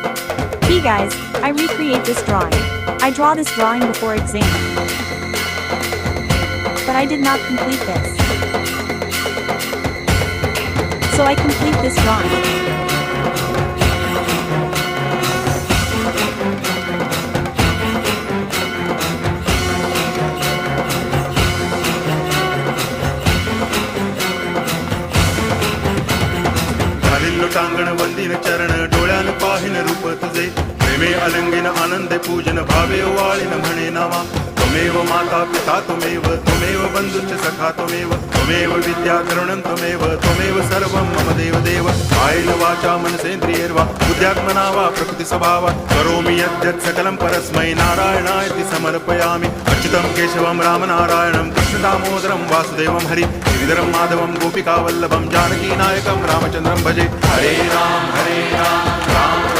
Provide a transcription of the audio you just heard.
Hey guys, I recreate this drawing. I draw this drawing before exam. But I did not complete this. So I complete this drawing. टांगण वंदिन चरण डोळ्यान पाहिन रूप तुझे प्रेमे अलंगिन आनंदे पूजन भावे वाळीन म्हणे नावा त्वमेव माता पिता त्वमेव बंधुश्च सखा त्वमेव विद्या करुणं त्वमेव सर्वं मम देव कायेन वाचा मनसेन्द्रियैर्वा बुद्ध्यात्मना वा प्रकृति स्वभावात् करोमि यद्यत् सकलं परस्मै नारायणायति समर्पयामि अच्युतं केशवं रामनारायणं कृष्णदामोदरं वासुदेवं हरि गिरिधरं माधवं गोपिकावल्लभं जानकीनायकं रामचन्द्रं भजे हरे राम राम